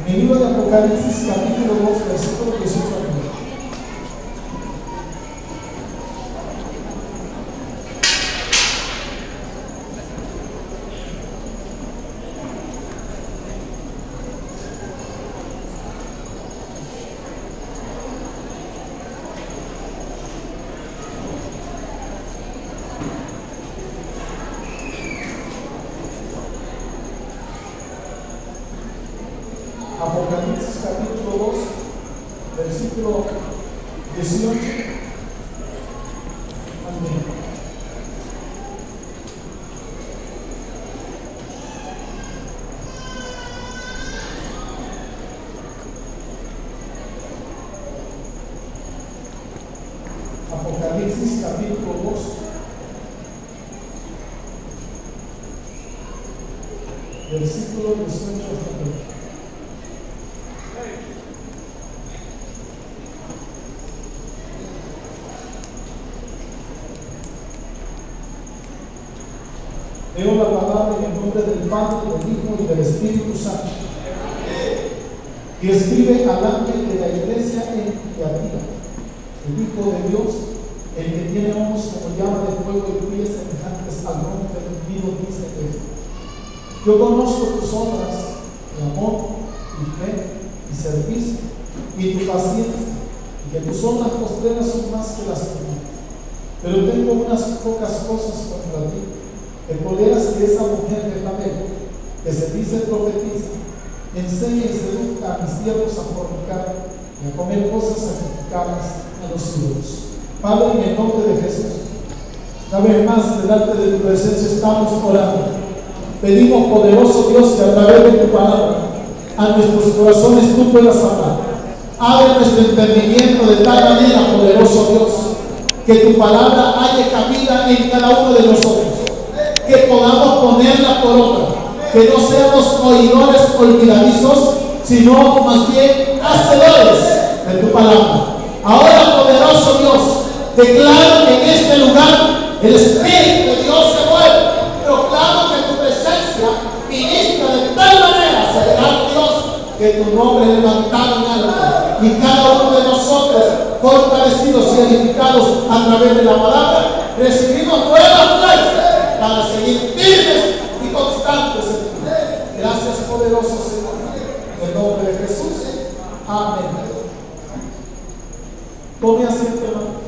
En el libro de Apocalipsis, capítulo 2, versículo 18. Apocalipsis capítulo 2, versículo 18. Amén. Apocalipsis capítulo 2, versículo 18 hasta 20. Leo la palabra en el nombre del Padre, del Hijo y del Espíritu Santo. Y escribe al ángel de la iglesia en Tiatira, el Hijo de Dios, el que tiene ojos como llama de fuego y pies semejantes al bronce fundido, dice esto: yo conozco tus obras, tu amor, tu fe y servicio, y tu paciencia, y que tus obras postreras son más que las primeras. Pero tengo unas pocas cosas contra ti, que toleras que esa mujer de Jezabel, que se dice profetiza, enseña y seduzca a mis siervos a fornicar y a comer cosas sacrificadas a los ídolos. Padre, en el nombre de Jesús, una vez más delante de tu presencia estamos orando. Pedimos, poderoso Dios, que a través de tu palabra a nuestros corazones tú puedas hablar. Abre nuestro entendimiento de tal manera, poderoso Dios, que tu palabra haya cabida en cada uno de nosotros, que podamos ponerla por obra, que no seamos oidores olvidadizos, sino más bien hacedores de tu palabra. Ahora, poderoso Dios, declaro que en este lugar el Espíritu de Dios se mueve. Proclamo que tu presencia ministra de tal manera, soberano Dios, que tu nombre es levantado en alto, y cada uno de nosotros, fortalecidos y edificados a través de la palabra, recibimos nueva fuerza para seguir firmes y constantes en ti. Gracias, poderoso Señor, en el nombre de Jesús. Amén. Tome asiento, hermano.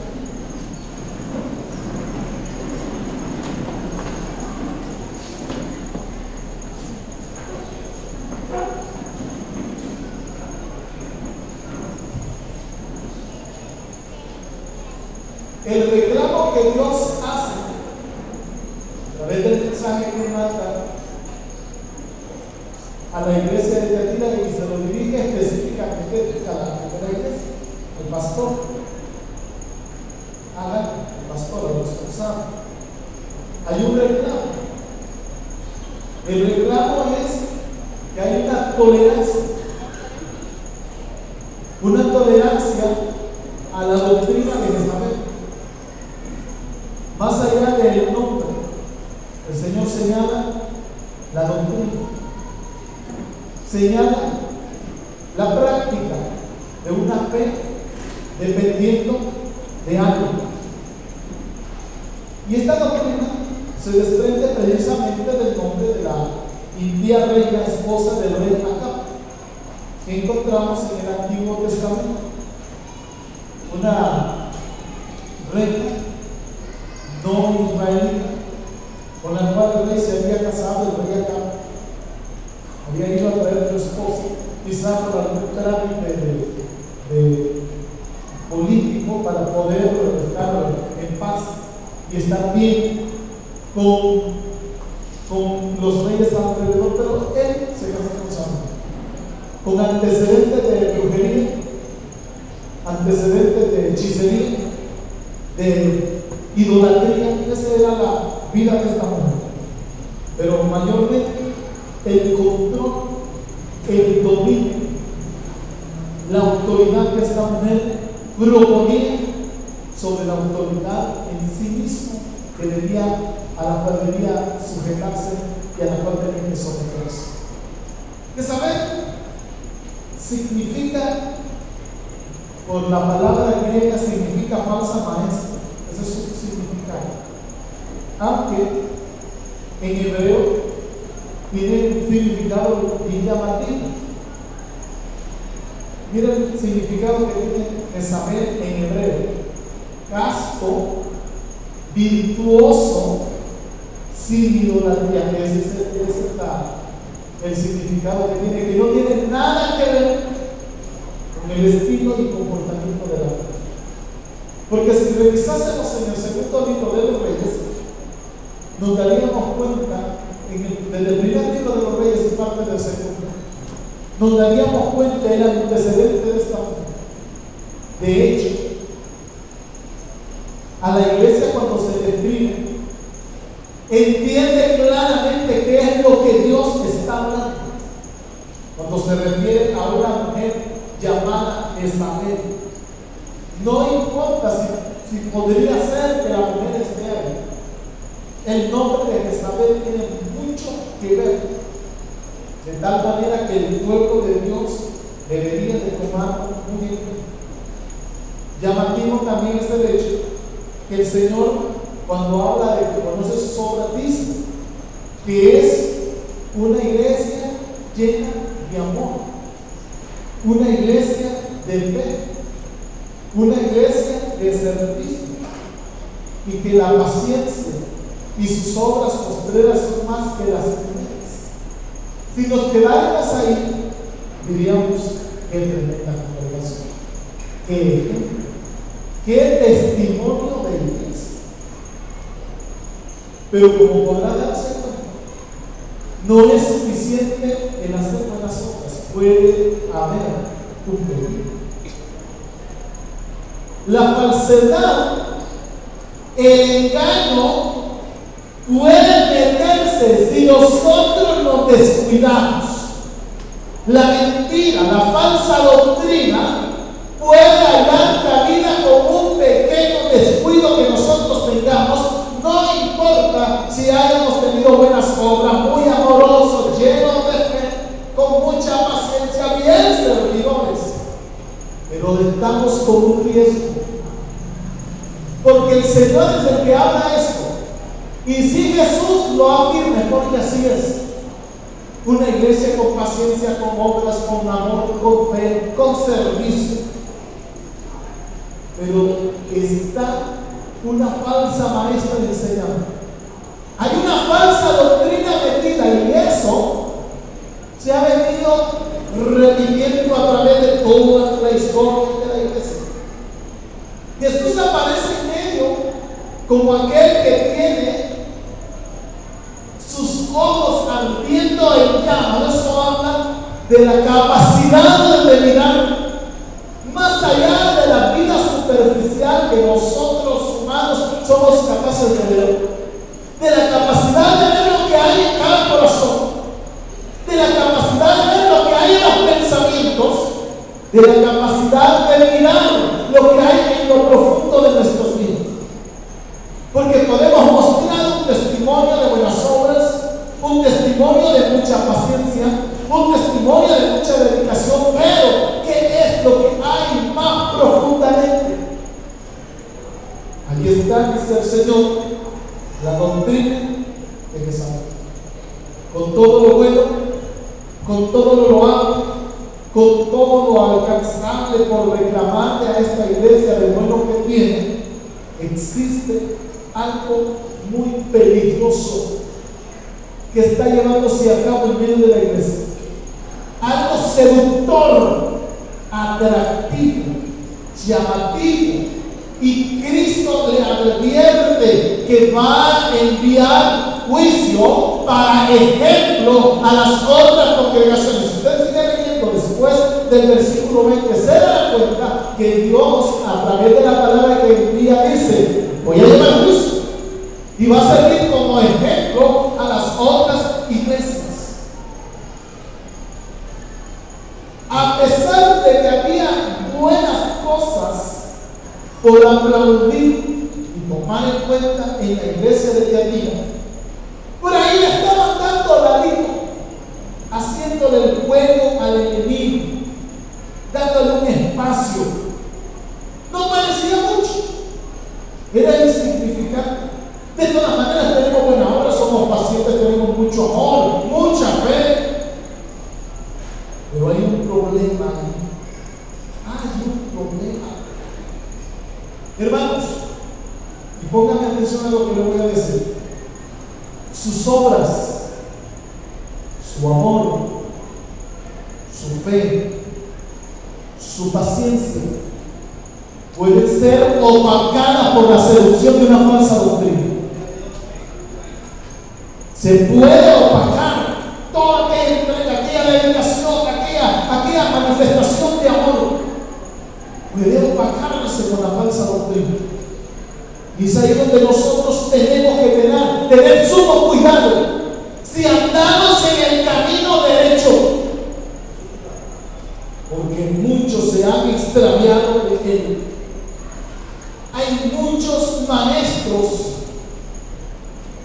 El reclamo que Dios hace a través del mensaje que manda a la iglesia de Tiatira, y se lo dirige específicamente a la iglesia, el pastor, el pastor, el responsable. Hay un reclamo. El reclamo es que hay una tolerancia a la doctrina de Jezabel. Más allá del nombre, el Señor señala la doctrina, señala la práctica de una fe dependiendo de algo. Y esta doctrina se desprende precisamente del nombre de la impía reina esposa del rey Acab, que encontramos en el Antiguo Testamento. Una reina no israelita, con la cual el rey se había casado, el rey Acab había ido a traer a su esposa, quizás por algún trámite de político para poder estar en paz y estar bien con los reyes alrededor, pero él se casó con Samuel, con antecedentes de brujería, antecedentes de hechicería, de idolatría. Esa era la vida de esta mujer. Pero mayormente el control, el dominio, la autoridad que esta mujer proponía sobre la autoridad en sí misma, a la cual debía sujetarse y a la cual tenía que someterse. Jezabel significa, por la palabra griega, significa falsa maestra. Ese es su significado. Aunque en hebreo tiene un significado bien llamativo. Mira el significado que tiene Jezabel en hebreo: casto, virtuoso, sin idolatría. Ese es el significado que tiene, que no tiene nada que ver con el estilo y comportamiento de la mujer. Porque si revisásemos en el segundo libro de los Reyes, nos daríamos cuenta, desde el primer libro de los Reyes y parte del segundo, nos daríamos cuenta del antecedente de esta mujer. De hecho, a la iglesia, cuando se describe, entiende claramente qué es lo que Dios está hablando cuando se refiere a una mujer llamada Jezabel. No importa si podría ser que la mujer esté ahí. El nombre de Jezabel tiene mucho que ver, de tal manera que el pueblo de Dios debería de tomarlo muy en cuenta. Llamativo también es el hecho que el Señor, cuando habla de que conoce sus obras, dice que es una iglesia llena de amor, una iglesia de fe, una iglesia de servicio, y que la paciencia y sus obras postreras son más que las primeras. Si nos quedáramos ahí, diríamos: qué tremenda congregación, qué testimonio de iglesia. Pero como podrá darse cuenta, no es suficiente en hacer buenas obras, puede haber un peligro. La falsedad, el engaño puede meterse si nosotros nos descuidamos. La mentira, la falsa doctrina puede hallar cabida con un pequeño descuido que nosotros tengamos. No importa si hayamos tenido buenas obras, muy amorosos, llenos de fe, con mucha paciencia, bien servidores, pero estamos con un riesgo, porque el Señor es el que habla esto, y si Jesús lo afirma, porque así es. Una iglesia con paciencia, con obras, con amor, con fe, con servicio, pero está una falsa maestra de enseñanza. Hay una falsa doctrina metida, y eso se ha venido repitiendo a través de toda la historia de la iglesia. Jesús aparece en medio como aquel que tiene sus ojos ardiendo en llamas. Eso habla de la capacidad de mirar más allá de la vida superficial que nosotros humanos somos capaces de ver, de la capacidad de ver lo que hay en cada corazón, de la capacidad de ver lo que hay en los pensamientos, de la capacidad de mirar lo que hay en lo profundo de nuestros vidas. Porque podemos mostrar un testimonio de buenas obras, un testimonio de mucha paciencia, un testimonio de mucha dedicación, pero ¿qué es lo que hay más profundamente? Aquí está, dice el Señor, la doctrina de Jezabel. Con todo lo bueno, con todo lo loable, con todo lo alcanzable por reclamarle a esta iglesia de bueno que tiene, existe algo muy peligroso que está llevándose a cabo en medio de la iglesia. Algo seductor, atractivo, llamativo, y Cristo le advierte que va a enviar juicio para ejemplo a las otras congregaciones. Si usted sigue leyendo después del versículo 20, se da cuenta que Dios, a través de la palabra que envía, dice: voy a llevar juicio, y va a servir como ejemplo a las otras iglesias. A pesar de que había buenas cosas por aplaudir y tomar en cuenta en la iglesia de Tiatira, por ahí le estaban dando la línea, haciéndole el juego al enemigo, lo que le voy a decir. Sus obras, su amor, su fe, su paciencia pueden ser opacadas por la seducción de una falsa doctrina. Se puede opacar toda aquella entrega, aquella dedicación, aquella manifestación de amor. Puede opacarse con la falsa doctrina. Y es ahí donde nosotros tenemos que tener sumo cuidado. Si andamos en el camino derecho, porque muchos se han extraviado de él. Hay muchos maestros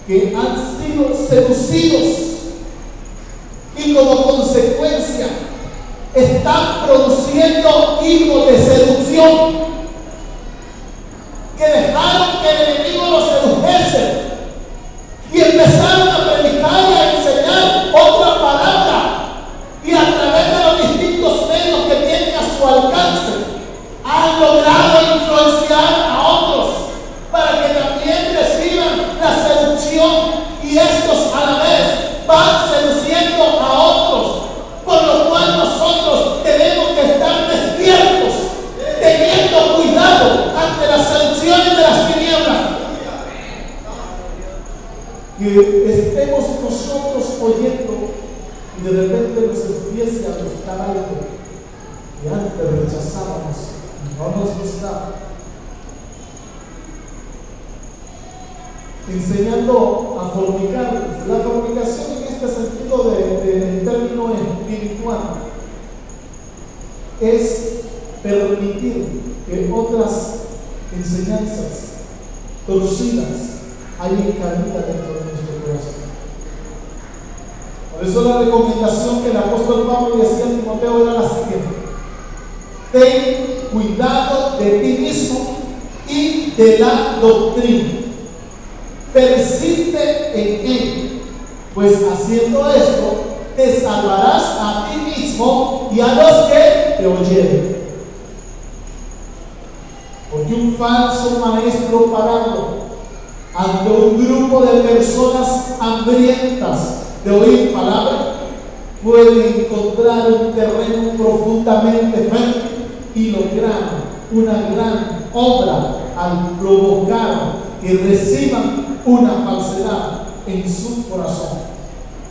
que han sido seducidos y como consecuencia están produciendo hijos de seducción que dejaron que el enemigo los sedujese y empezaron a predicar y a enseñar otra palabra, y a través de los distintos medios que tienen a su alcance han logrado influenciar a otros para que también reciban la seducción, y estos a la vez van seduciendo a otros, por lo cual nosotros tenemos que estar despiertos, teniendo cuidado ante las seducciones de las tinieblas. Que estemos nosotros oyendo y de repente nos empiece a gustar algo que antes rechazábamos y no nos gustaba. Enseñando a fornicar. La fornicación en este sentido del término espiritual es permitir que otras enseñanzas torcidas hayan cabida dentro de nuestro corazón. Por eso la recomendación que el apóstol Pablo le hacía a Timoteo era la siguiente: ten cuidado de ti mismo y de la doctrina. Persiste en él, pues haciendo esto te salvarás a ti mismo y a los que te oyeren. Porque un falso maestro parado ante un grupo de personas hambrientas de oír palabra puede encontrar un terreno profundamente fértil y lograr una gran obra al provocar que reciban una falsedad en su corazón.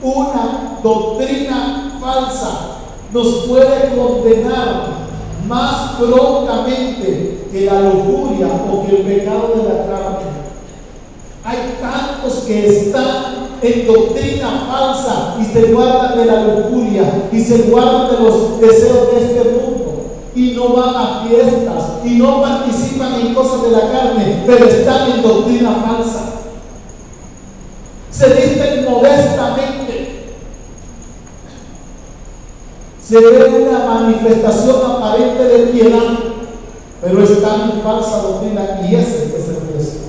Una doctrina falsa nos puede condenar más prontamente que la lujuria o que el pecado de la carne. Hay tantos que están en doctrina falsa y se guardan de la lujuria y se guardan de los deseos de este mundo y no van a fiestas y no participan en cosas de la carne, pero están en doctrina falsa. Se visten modestamente, se ve una manifestación aparente de piedad, pero están en falsa doctrina, y ese es el precio.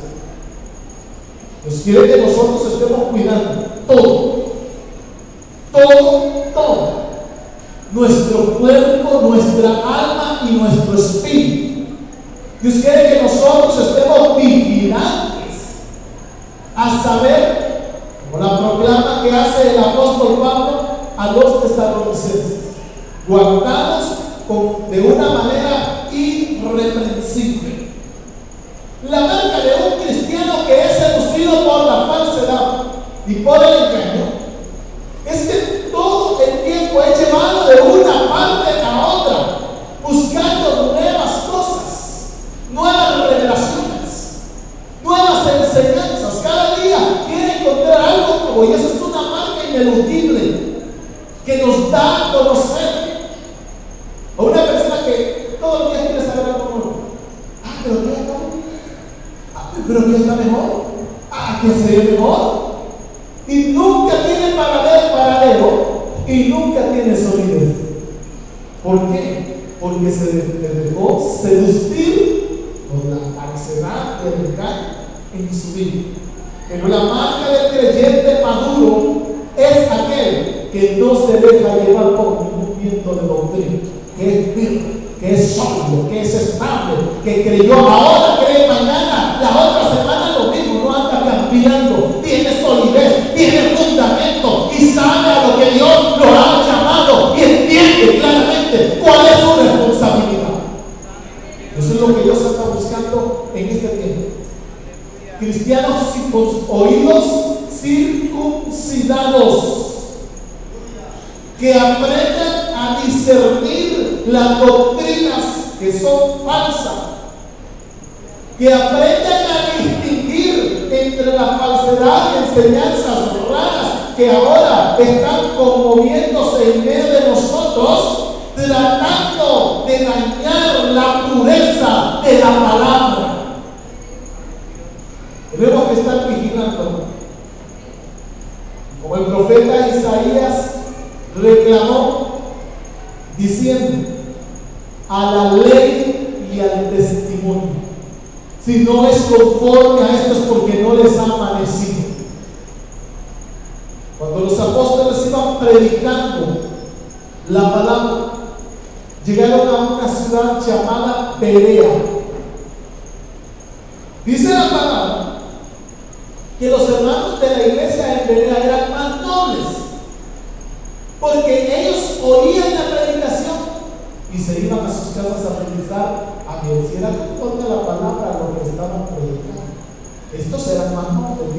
Dios quiere que nosotros estemos cuidando todo, nuestro cuerpo, nuestra alma y nuestro espíritu. Dios quiere que nosotros estemos vigilantes a saber, como la proclama que hace el apóstol Pablo a los tesalonicenses, guardados de una manera irreprensible. La marca de un cristiano que es seducido por la falsedad y por el engaño es que todo el tiempo es llevado de una parte a otra, buscando nuevas cosas, nuevas revelaciones, nuevas enseñanzas. Cada día quiere encontrar algo nuevo, y eso es una marca ineludible que nos da a conocer a una persona que todos los días quiere saber algo nuevo. Pero ¿qué está? Pero ¿qué está mejor? ¿Qué se ve mejor? Y nunca tiene paralelo y nunca tiene solidez. ¿Por qué? Porque se dejó seducir por la falsedad del engaño en su vida. Pero la marca del creyente maduro es aquel que no se deja llevar por ningún viento de doctrina, que es firme, que es sólido, que es estable, que creyó ahora, cree mañana, la otra semana lo mismo, no anda cristianos con oídos circuncidados, que aprendan a discernir las doctrinas que son falsas, que aprendan a distinguir entre la falsedad y enseñanzas raras que ahora están conmoviéndose en medio de nosotros, tratando de dañar la pureza de la palabra. Tenemos que estar vigilando. Como el profeta Isaías reclamó diciendo: a la ley y al testimonio. Si no es conforme a esto es porque no les ha amanecido. Cuando los apóstoles iban predicando la palabra, llegaron a una ciudad llamada Berea. Dice la palabra que los hermanos de la iglesia en Berea eran más nobles, porque ellos oían la predicación y se iban a sus casas a predicar a Dios. Si era conforme a la palabra a lo que estaban predicando. Estos eran más nobles,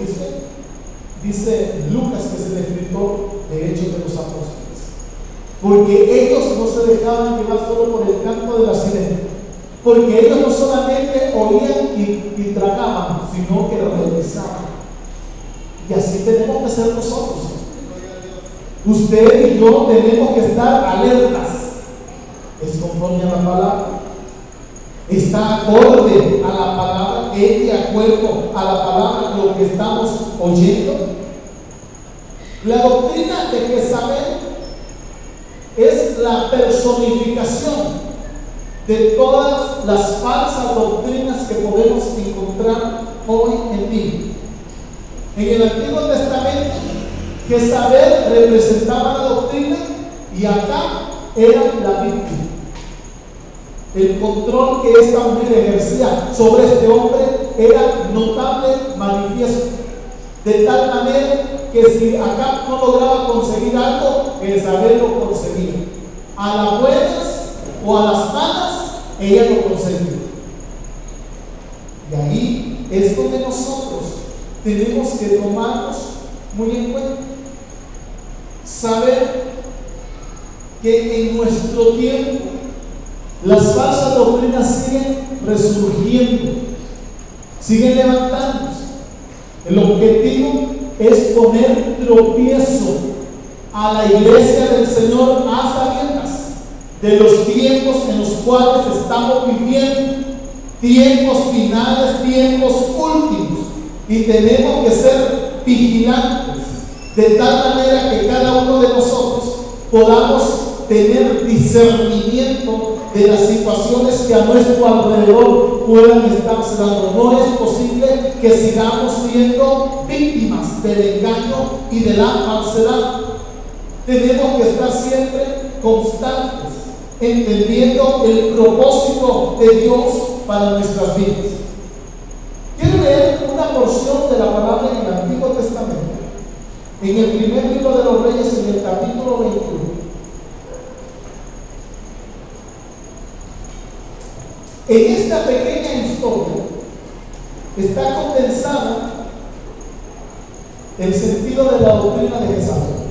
dice Lucas, que es el escritor de Hechos de los Apóstoles, porque ellos no se dejaban llevar solo por el canto de la sirena, porque ellos no solamente oían y tragaban, sino que realizaban. Y así tenemos que ser nosotros. Usted y yo tenemos que estar alertas. ¿Es conforme a la palabra? ¿Está acorde a la palabra? ¿Es de acuerdo a la palabra lo que estamos oyendo? La doctrina de Jezabel es la personificación de todas las falsas doctrinas que podemos encontrar hoy en día. En el Antiguo Testamento, Jezabel representaba la doctrina y acá era la víctima. El control que esta mujer ejercía sobre este hombre era notable, manifiesto, de tal manera que si acá no lograba conseguir algo, Jezabel lo conseguía. A las buenas o a las malas, ella lo conseguía. Y ahí es donde nosotros tenemos que tomarnos muy en cuenta. Saber que en nuestro tiempo las falsas doctrinas siguen resurgiendo, siguen levantándose. El objetivo es poner tropiezo a la iglesia del Señor a sabiendas de los tiempos en los cuales estamos viviendo, tiempos finales, tiempos últimos, y tenemos que ser vigilantes de tal manera que cada uno de nosotros podamos tener discernimiento de las situaciones que a nuestro alrededor puedan estarse dando. No es posible que sigamos siendo víctimas del engaño y de la falsedad. Tenemos que estar siempre constantes, entendiendo el propósito de Dios para nuestras vidas. Quiero leer una porción de la palabra en el Antiguo Testamento, en el primer libro de los Reyes, en el capítulo 21. En esta pequeña historia está condensada el sentido de la doctrina de Jezabel.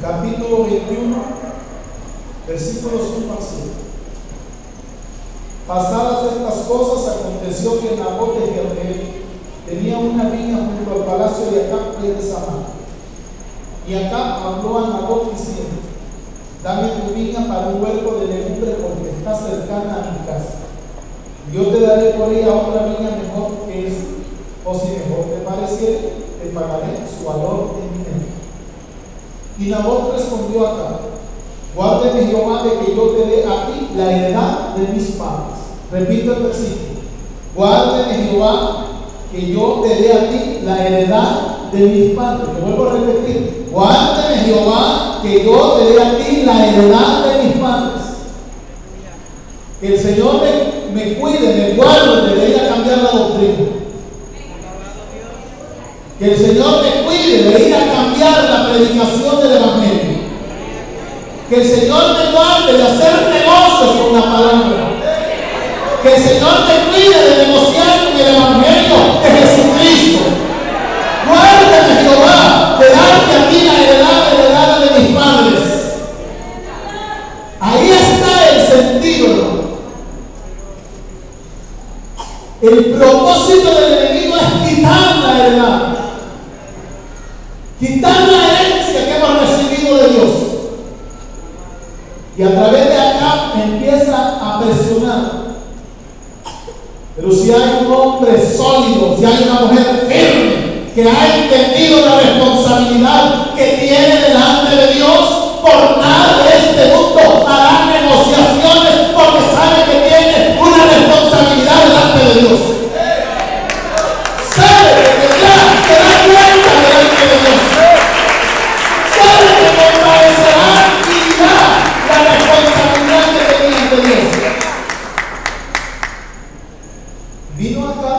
Capítulo 21, versículos 1 al 7. Pasadas estas cosas, aconteció que Nabot de Jezreel tenía una viña junto al palacio de Acab, rey de Samaria. Y Acab habló a Nabot diciendo: dame tu viña para un huerto de legumbre, porque está cercana a mi casa. Yo te daré por ella otra viña mejor que esta, o si mejor te pareciere, te pagaré su valor en dinero. Y Nabot respondió a Acab: guárdeme Jehová de que yo te dé a ti la heredad de mis padres. Repito el versículo: guárdeme Jehová que yo te dé a ti la heredad de mis padres. Lo vuelvo a repetir: guárdeme Jehová que yo te dé a ti la heredad de mis padres. Que el Señor me cuide, me guarde de ir a cambiar la doctrina. Que el Señor me cuide de ir a cambiar la predicación del Evangelio. Que el Señor me guarde de hacer negocios con la palabra. Que el Señor me cuide de negociar con el Evangelio de Jesucristo. Guárdame, Jehová, de darte a ti la heredad de mis padres. Ahí está el sentido, hermano. El propósito del enemigo es quitar la heredad. Quitar la herencia que hemos recibido de Dios. Y a través de acá empieza a presionar. Pero si hay un hombre sólido, si hay una mujer firme, que ha entendido la responsabilidad que tiene delante de Dios, por nada de este mundo hará negociaciones, porque sabe que tiene una responsabilidad delante de Dios. Sabe que tendrá que dar cuenta delante de Dios. Sabe que compadecerá y dirá la responsabilidad que tenía ante Dios. Vino acá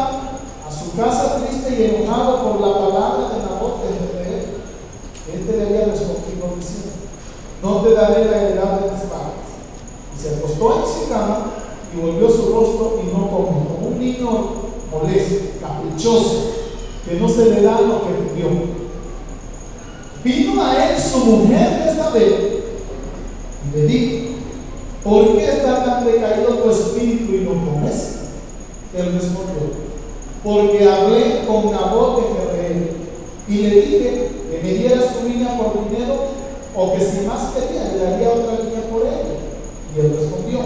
a su casa triste y enojado por la palabra de Nabot de Jezreel. Este le había respondido diciendo: no te daré la heredad de tus padres. Y se acostó en su cama y volvió su rostro y no comió, como un niño molesto, caprichoso, que no se le da lo que pidió. Vino a él su mujer Jezabel y le dijo: ¿por qué está tan decaído tu espíritu y no comes? Él respondió: porque hablé con Nabot de Jezreel y le dije que me diera su niña por dinero, o que si más quería le daría otra niña por ella. Y él respondió: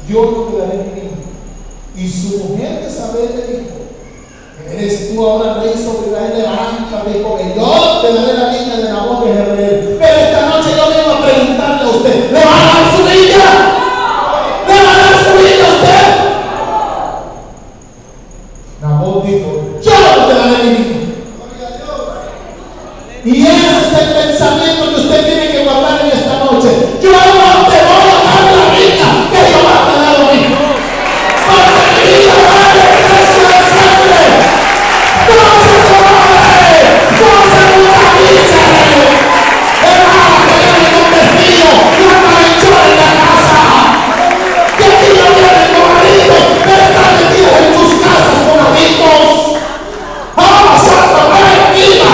yo no te daré mi niña. Y su mujer Jezabel le dijo: ¿eres tú ahora rey sobre Israel? Levántate, porque yo te daré la niña de Nabot de Jezreel. Pero esta noche yo vengo a preguntarle a usted: ¿le va a dar su niña? ¿Le va a dar su niña a usted? Nabot dijo: yo no te daré mi niña. Y ese es el pensamiento que usted tiene que guardar en esta noche. Yo no te voy a dar la niña que Jehová te ha dado a mí. Porque mi vida vale precio de sangre. No se conoce, no se brutalice. Hermano, que viene con vestido y una calenchona en la casa. Que aquí no viene con marido, pero están metidos en sus casas con amigos. ¡Vamos a tomar viva!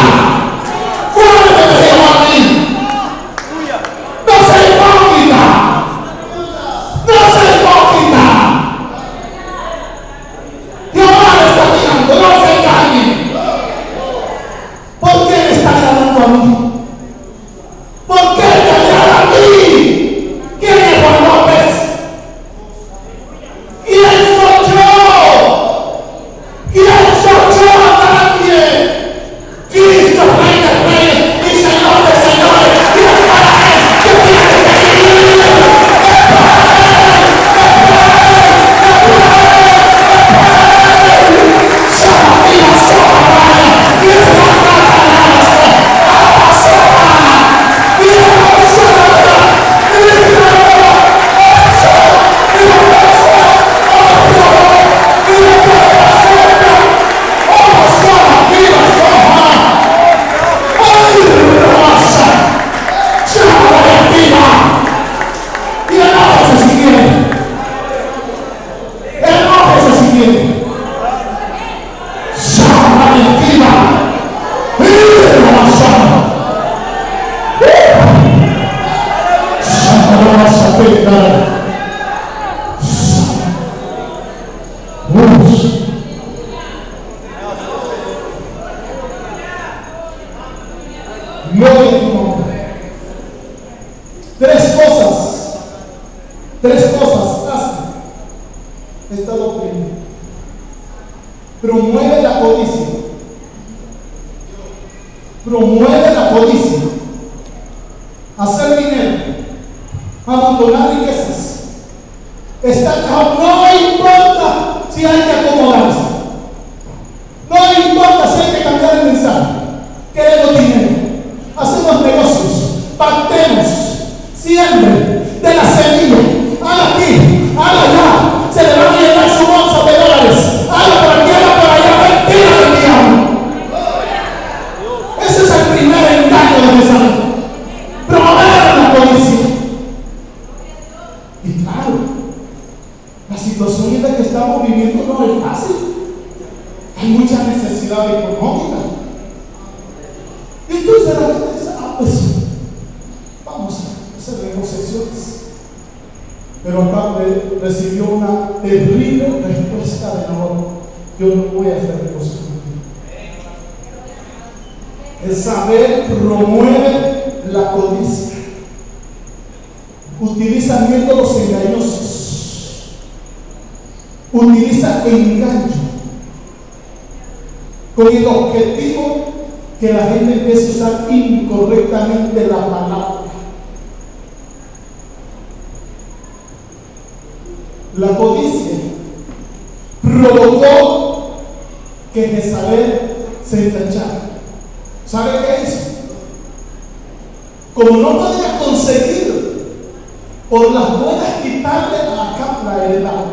Tres cosas hace esta doctrina. Promueve la codicia. Promueve la codicia. Hacer dinero. Amontonar riquezas. No importa si hay que acomodarse. No importa si hay que cambiar el mensaje. Queremos dinero. Hacemos negocios. Pactemos. Siempre de la semilla. Haga aquí, haga allá. Se le van a llenar su bolsa de dólares. Haga por aquí, haga por allá. Mentira del diablo. Y claro, la situación en la que estamos viviendo no es fácil. Hay mucha necesidad económica. Y entonces la gente dice, pues vamos a hacer negociaciones. Pero acá recibió una terrible respuesta de no, yo no voy a hacer negociaciones. El saber promueve la codicia. Utiliza métodos engañosos. Utiliza engaño con el objetivo que la gente empiece a usar incorrectamente la palabra. La codicia provocó que Jezabel se ensanchara. ¿Sabe qué hizo? Como no podía conseguir por las buenas quitarle a Acab la heredad,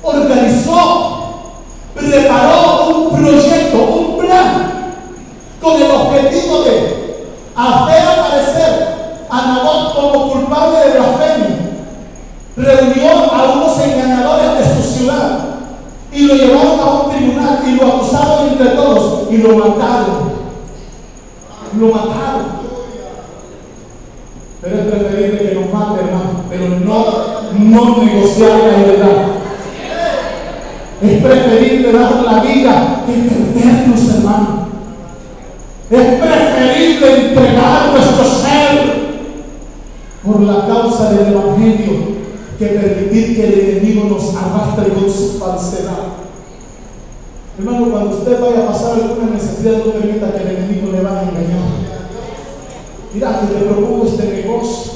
organizó, preparó un proyecto, un plan, con el objetivo de hacer aparecer a Nabot como culpable de blasfemia. Reunió a unos engañadores de su ciudad y lo llevaron a un tribunal y lo acusaron entre todos y lo mataron. Lo mataron. Pero es preferible que nos mate, hermano, pero no negociar la heredad. Es preferible dar la vida que perdernos, hermano. Es preferible entregar nuestro ser por la causa del evangelio que permitir que el enemigo nos arrastre con su falsedad. Hermano, cuando usted vaya a pasar alguna necesidad, no permita que el enemigo le vaya a engañar. Mira, te propongo este negocio,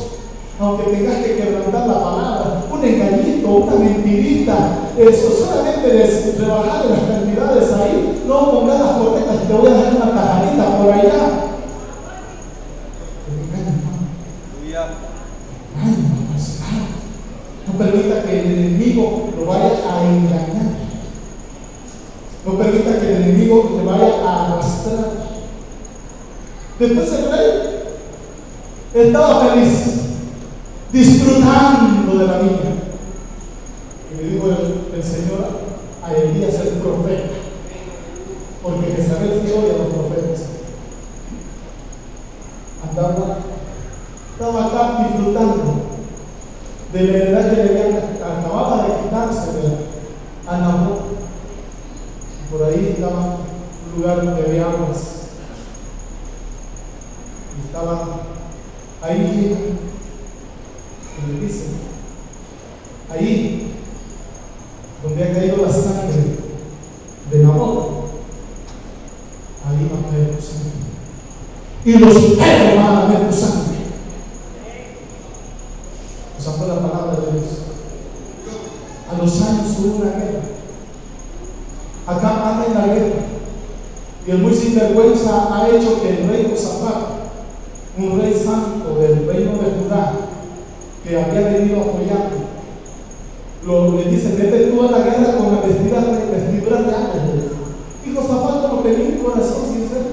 aunque tengas que quebrantar la palabra, un engañito, una mentirita, eso solamente rebajar las cantidades ahí, no pongas las correctas, te voy a dejar una tajadita por allá. No permita que el enemigo lo vaya a engañar. No permita que el enemigo te vaya a arrastrar. Después el rey estaba feliz, disfrutando de la vida. Y le dijo el Señor a Elías el profeta, porque Jezabel sí odia a los profetas. Estaba acá disfrutando de la heredad que le acababa de quitarse a Nabot. Por ahí estaba un lugar donde había aguas. Y estaba ahí, como le dicen, ahí donde ha caído la sangre de Nabot, ahí va a caer tu sangre. Y los perros van a ver tu sangre. Esa fue la palabra de Dios. A los años hubo una guerra. Acá anda en la guerra. Y el muy sinvergüenza ha hecho que el rey Josafat, un rey santo del reino de Judá, que había venido apoyando, le dice: vete tú a la guerra con la vestidura real. Y Josafat, como tenía un corazón sincero,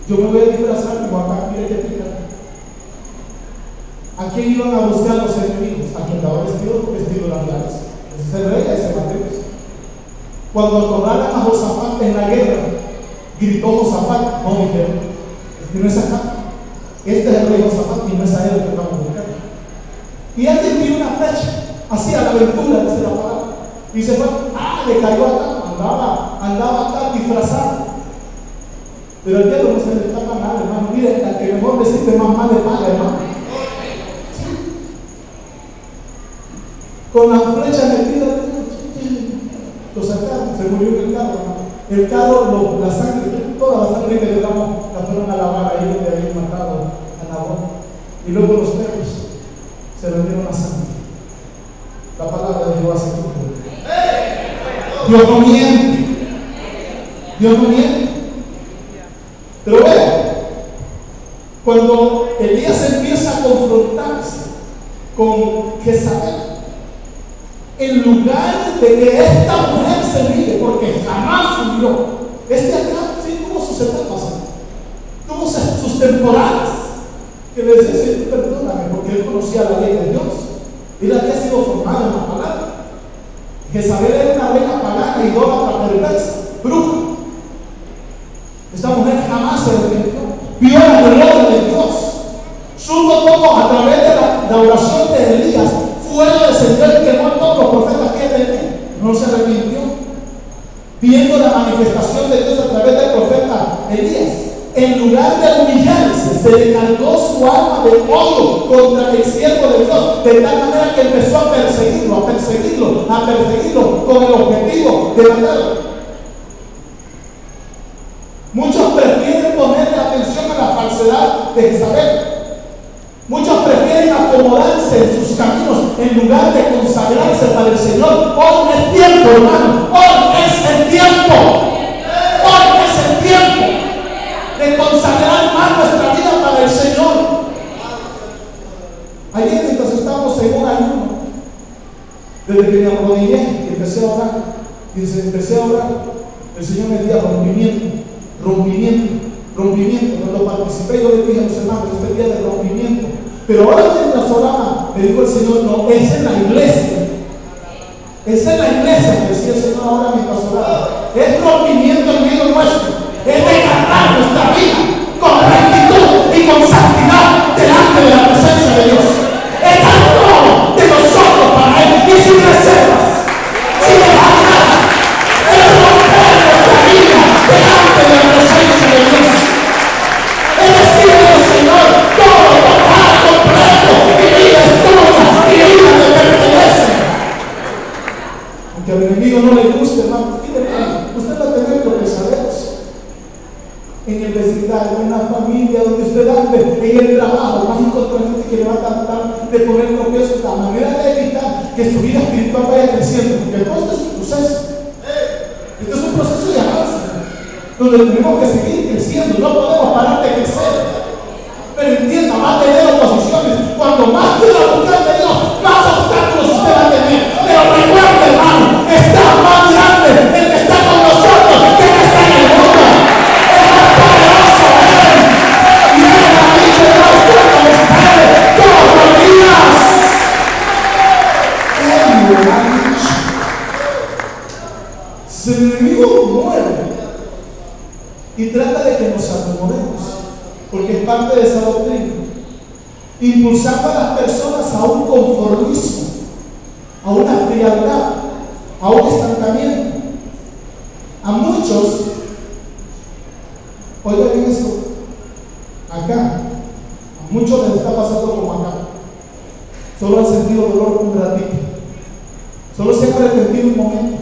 yo me voy a disfrazar como acá, mire que pica. ¿A quién iban a buscar los enemigos? A quien estaba vestido de las llaves. Ese es el rey, ese Mateos. Cuando tomaron a Josafat en la guerra, gritó Josafat: no, dijeron, no es acá, este es el rey Josafat y no es a él el que vamos a buscar. Y alguien dio una flecha, hacía la aventura, dice la palabra, y se fue, le cayó acá, andaba acá disfrazado. Pero el diablo no se le escapa nada, hermano. Mire, la que mejor le sirve más mal de paga, hermano. Con la flecha metida, lo sacaron, se murió en el carro, hermano. El carro, la sangre, toda la sangre que le damos, la fueron a lavar ahí donde habían matado a Nabot. Y luego los perros se vendieron la sangre. La palabra de Dios hace tiempo. Dios no miente. Dios no miente. Pero vea, cuando Elías empieza a confrontarse con Jezabel, en lugar de que esta mujer se mire, porque jamás murió, acá sí tuvo sus etapas, tuvo sus temporadas, que le decía: Señor, perdóname, porque él conocía la ley de Dios. Él había sido formado en la palabra. Jezabel era una reina pagana, idólatra, perversa, bruja. Esta mujer jamás se arrepintió. Vio la gloria de Dios. Supo cómo a través de la oración de Elías, fuego descendió y quemó a todos los profetas que tenía. No se arrepintió. Viendo la manifestación de Dios a través del profeta Elías, en lugar de humillarse, se le cargó su alma de odio contra el siervo de Dios, de tal manera que empezó a perseguirlo con el objetivo de matarlo. Muchos prefieren ponerle atención a la falsedad de Jezabel. Muchos prefieren acomodarse en sus caminos en lugar de consagrarse para el Señor. Hoy es tiempo, hermano. Hoy es el tiempo. Hoy es el tiempo de consagrar más nuestra vida para el Señor. Ayer, mientras estábamos en un ayuno, desde que me arrodillé y empecé a orar, el Señor me decía rompimiento. Cuando participé, yo le dije a los hermanos, este día de rompimiento. Pero ahora mientras oraba, me dijo el Señor, no, es en la iglesia. Es en la iglesia, me decía el Señor ahora mientras oraba. Es rompimiento en medio nuestro. Es descartar nuestra vida con rectitud y con santidad delante de la presencia de Dios. Es dar todo de nosotros para Él y sin reservas, sin dejar nada. Es romper nuestra vida delante de la presencia de Dios. Es decirle al Señor, todo total, completo, mi vida es tuya, mi vida te pertenece. Aunque al enemigo no le guste, hermano, usted va a tener tropezaderos en el vecindario, en una familia donde usted ande, en el trabajo, va a encontrar gente que le va a tratar de poner tropiezos, la manera de evitar que su vida espiritual vaya creciendo, porque todo esto es un proceso. Esto es un proceso de avance, donde tenemos que seguir creciendo, no podemos parar de crecer. Pero entienda, va a tener oposiciones. Cuando más quiera buscar de Dios, más obstáculos usted va a tener. Pero recuerde, hermano, está más grande el que está con nosotros que el que está en el mundo. Es más poderoso Él. Y Él ha dicho de nosotros con ustedes todos los días. Él lo ha dicho. Si el enemigo muere y trata de que nos acomodemos, porque es parte de esa doctrina, impulsando a las personas a un conformismo, a una frialdad, a un estancamiento. A muchos, oigan bien esto, acá, a muchos les está pasando como acá. Solo han sentido dolor un ratito, solo se han arrepentido un momento,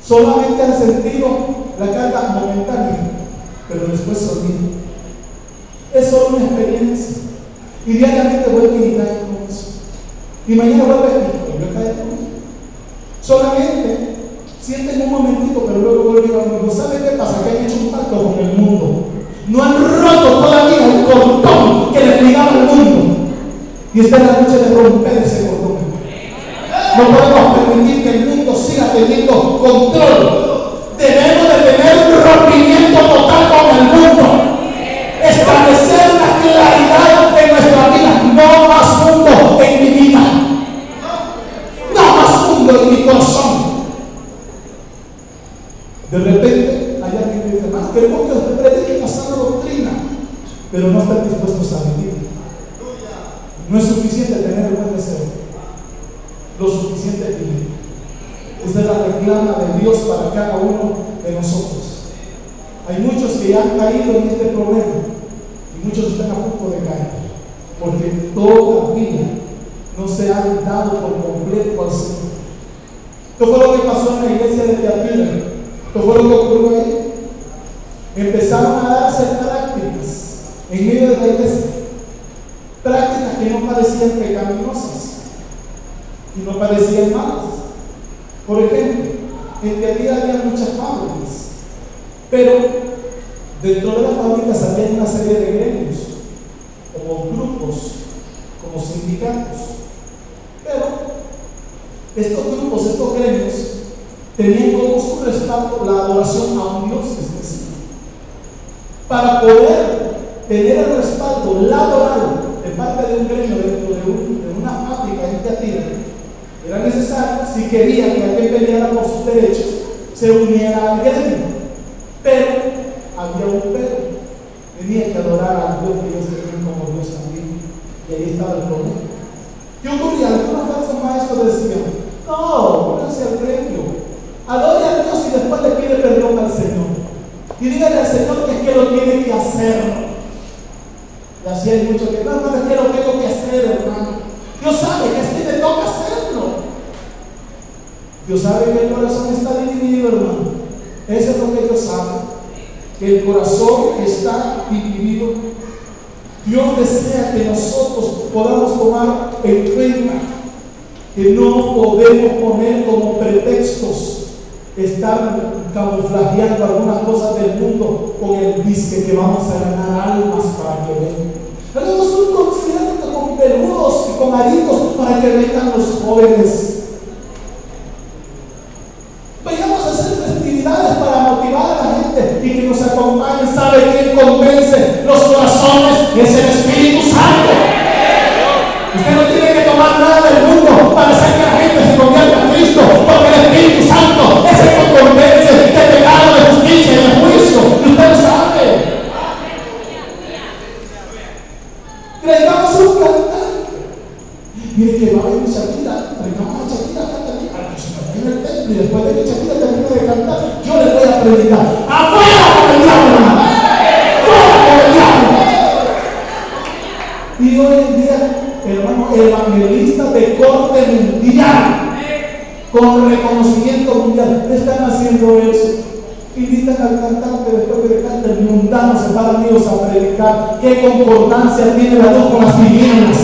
solamente han sentido la carga momentánea, pero después se olvidan. Es solo una experiencia. Y diariamente vuelven y caen con eso. Y mañana vuelven y vuelven a caer con eso. Solamente sienten un momentito, pero luego vuelven a lo mismo. ¿Saben qué pasa? Que han hecho un pacto con el mundo. No han roto todavía el cordón que les ligaba al mundo. Y está en la noche de romper ese cordón. No podemos permitir que el mundo siga teniendo control. Debemos de tener un rompimiento total con el mundo. Establecer una claridad en nuestra vida. No más mundo en mi vida. No más mundo en mi corazón. De repente hay alguien que dice, hermano, queremos que usted predique la sana doctrina, pero no están dispuestos a vivir. No es suficiente tener el buen deseo, lo suficiente es vivir. Esta es la reclama de Dios para cada uno de nosotros. Hay muchos que ya han caído en este problema y muchos están a punto de caer, porque todavía no se han dado por completo al Señor. Esto fue lo que pasó en la iglesia de Teatira. Esto fue lo que ocurrió ahí. Empezaron a darse prácticas en medio de la iglesia, prácticas que no parecían pecaminosas y no parecían malas. Por ejemplo, en Teatira había muchas fábricas, pero dentro de las fábricas había una serie de gremios, como grupos, como sindicatos. Pero estos grupos, estos gremios, tenían como su respaldo la adoración a un Dios específico. Para poder tener el respaldo laboral de parte de un gremio dentro de una fábrica en Teatira, Era necesario, si quería que alguien peleara por sus derechos, se uniera al gremio. Pero había un pero. Tenía que adorar a Dios que ellos tenían como Dios también. Y ahí estaba el problema. ¿Qué ocurría? Algunos falsos maestros decían: no, no sea el gremio. Adore a Dios y después le pide perdón al Señor. Y dígale al Señor que es que lo tiene que hacer. Y así hay muchos que no, es que lo tengo que hacer, hermano. Dios sabe que es que te toca hacerlo. Dios sabe que el corazón está dividido, hermano. Eso es lo que Dios sabe. Que el corazón está dividido. Dios desea que nosotros podamos tomar en cuenta que no podemos poner como pretextos estar camuflajeando algunas cosas del mundo con el disque que vamos a ganar almas para que vengan. Hagamos un concierto con peludos y con aritos para que vengan los jóvenes. Vayamos a hacer festividades para motivar a la gente y que nos acompañen. ¿Sabe quién convence los corazones? Es el Espíritu Santo. Usted no tiene que tomar nada del mundo para hacer que la gente se convierta a Cristo, porque el Espíritu Santo es el que convence de pecado, de justicia y de juicio. Y usted lo sabe. Traigamos un cantante. Mire que va a venir Shakira, traigamos a Shakira a cantar aquí para que se mantenga en el templo. Y después de que Shakira termine de cantar, yo le voy a predicar: ¡afuera con el diablo, hermano! ¡Fuera con el diablo! Y hoy en día, hermano, evangelistas de corte mundial, con reconocimiento mundial, están haciendo eso. Invitan al cantante después que le canta el mundano, se paran ellos a predicar. ¿Qué concordancia tiene la luz con las tinieblas?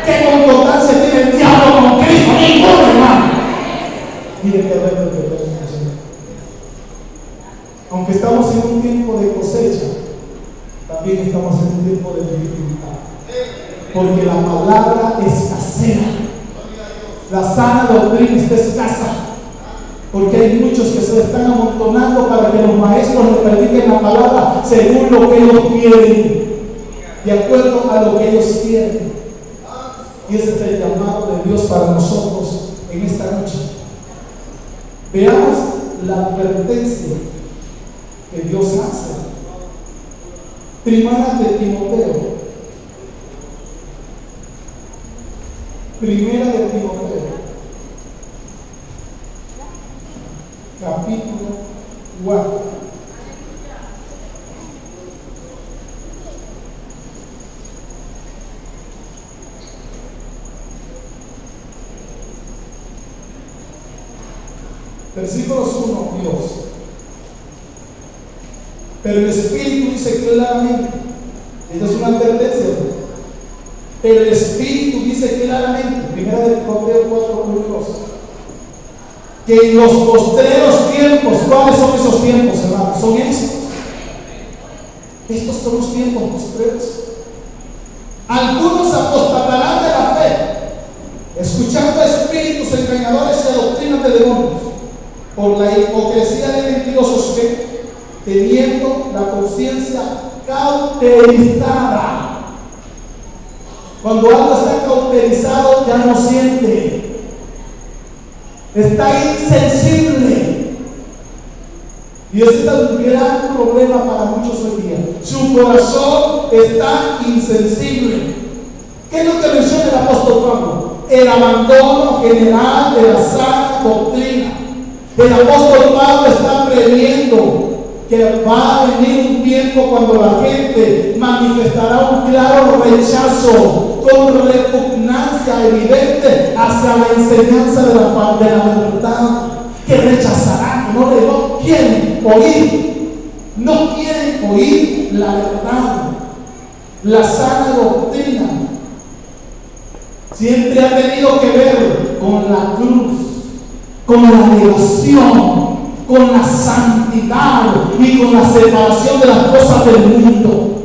¿Qué concordancia tiene el diablo con Cristo? Ninguno, hermano. Mire qué reto que tenemos, Señor. Aunque estamos en un tiempo de cosecha, también estamos en un tiempo de dificultad. Porque la palabra escasea. La sana doctrina está escasa. Porque hay muchos que se están amontonando para que los maestros les prediquen la palabra según lo que ellos quieren, de acuerdo a lo que ellos quieren. Y ese es el llamado de Dios para nosotros en esta noche. Veamos la advertencia que Dios hace. Primera de Timoteo. Primera de Timoteo, capítulo 4. Versículos 1, Dios. Pero el Espíritu dice claramente, esta es una advertencia, pero el Espíritu dice claramente, primera de Timoteo 4:1, que en los postreros tiempos, ¿cuáles son esos tiempos, hermanos? Son estos. Estos son los tiempos postreros. Algunos apostatarán de la fe, escuchando a espíritus engañadores y a doctrinas de demonios, por la hipocresía de mentirosos que, teniendo la conciencia cauterizada. Cuando algo está cauterizado, ya no siente. Está insensible. Y ese es un gran problema para muchos hoy día. Su corazón está insensible. ¿Qué es lo que menciona el apóstol Pablo? El abandono general de la sana doctrina. El apóstol Pablo está previendo que va a venir un tiempo cuando la gente manifestará un claro rechazo, con repugnancia evidente hacia la enseñanza de la verdad, que rechazarán, que no quieren oír, no quieren oír la verdad, la sana doctrina. Siempre ha tenido que ver con la cruz, con la devoción, con la santidad y con la separación de las cosas del mundo.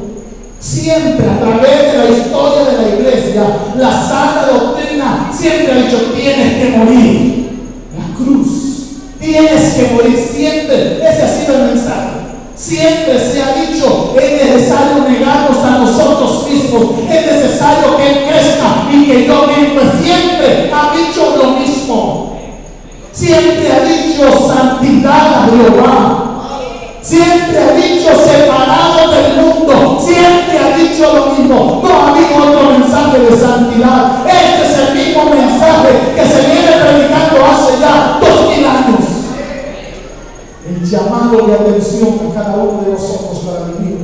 Siempre a través de la historia de la iglesia, la sana doctrina siempre ha dicho: tienes que morir. La cruz, tienes que morir. Siempre ese ha sido el mensaje. Siempre se ha dicho: es necesario negarnos a nosotros mismos, es necesario que Él crezca y que yo mismo. Siempre ha dicho lo mismo. Jehová. Siempre ha dicho separado del mundo, siempre ha dicho lo mismo. No ha habido otro mensaje de santidad. Este es el mismo mensaje que se viene predicando hace ya 2000 años. El llamado de atención a cada uno de nosotros para vivir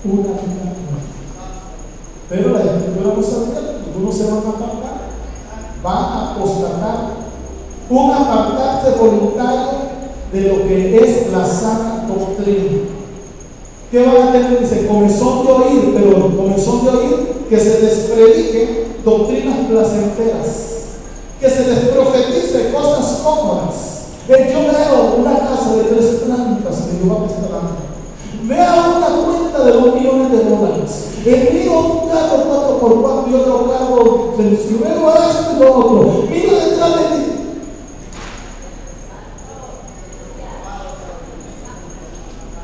una vida nueva. Pero la Escritura nos advierte, algunos se van a apartar, van a apostatar, un apartarse voluntario de lo que es la sana doctrina. ¿Qué van a tener? Dice, comezón de oír, pero comezón de oír que se les predique doctrinas placenteras, que se les profetice cosas cómodas. Yo veo una casa de 3 plantas que Jehová me está dando. Veo una cuenta de $2 millones. Miro un carro 4x4 y otro carro, veo esto y lo otro. Miro detrás de ti.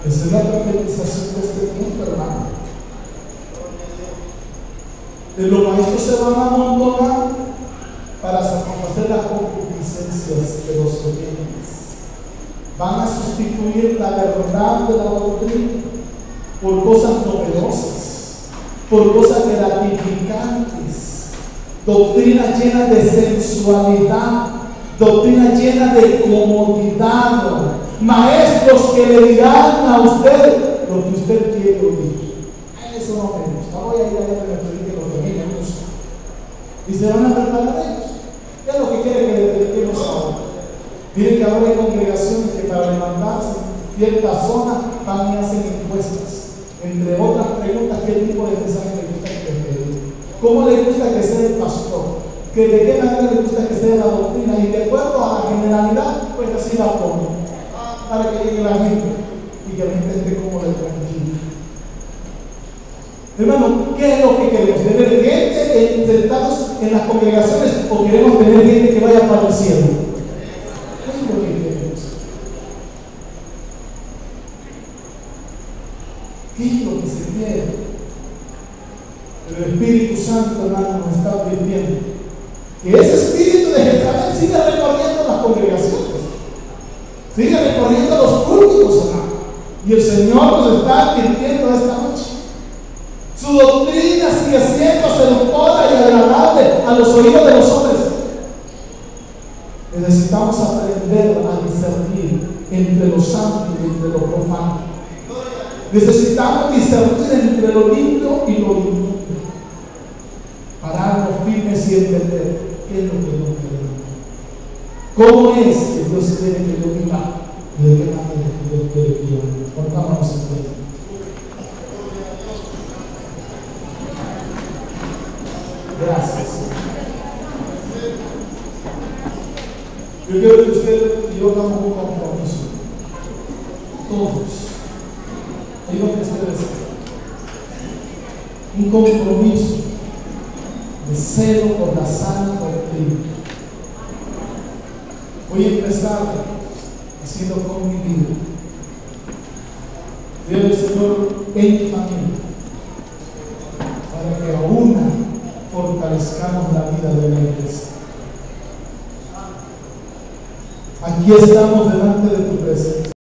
Esa es la profetización de este tiempo, hermano. Los maestros se van a amontonar para satisfacer las concupiscencias de los oyentes. Van a sustituir la verdad de la doctrina por cosas novedosas, por cosas gratificantes, doctrinas llenas de sensualidad, doctrinas llenas de comodidad, maestros que le dirán a usted lo que usted quiere oír. Eso no me gusta. Voy a ir allá para que me predique lo que a mí me gusta. Y se van a tratar de ellos. ¿Qué es lo que quiere que le prediquemos ahora? Miren que ahora hay congregaciones que para levantarse en cierta zona van y hacen encuestas. Entre otras preguntas, ¿qué tipo de mensaje le gusta que te predique? ¿Cómo le gusta que sea el pastor? ¿De qué manera le gusta que sea la doctrina? Y de acuerdo a la generalidad, pues así la pongo. Para que llegue la gente y que la gente esté como de tranquila. Hermano, ¿qué es lo que queremos? ¿Tener gente sentados en las congregaciones o queremos tener gente que vaya para el cielo? ¿Qué es lo que queremos? ¿Qué es lo que se quiere? El Espíritu Santo, hermano, nos está advirtiendo que ese espíritu de Jezabel sigue recorriendo las congregaciones. Sigue recorriendo los púlpitos, hermano. Y el Señor nos está advirtiendo esta noche. Su doctrina sigue siendo seductora y agradable a los oídos de los hombres. Necesitamos aprender a discernir entre lo santo y entre lo profano. Necesitamos discernir entre lo lindo y lo inmundo. Pararnos firmes y entender qué es lo que no queremos. ¿Cómo es que Dios quiere que yo viva? ¿Y de qué manera Dios quiere que yo viva? Pongámonos en cuenta. Gracias. Yo quiero que usted y yo hagamos un compromiso. Todos. Ahí donde ustedes están. Un compromiso de celo por la sana doctrina. Voy a empezar haciendo con mi vida. Dios el Señor en mi familia, para que aún fortalezcamos la vida de la iglesia. Aquí estamos delante de tu presencia.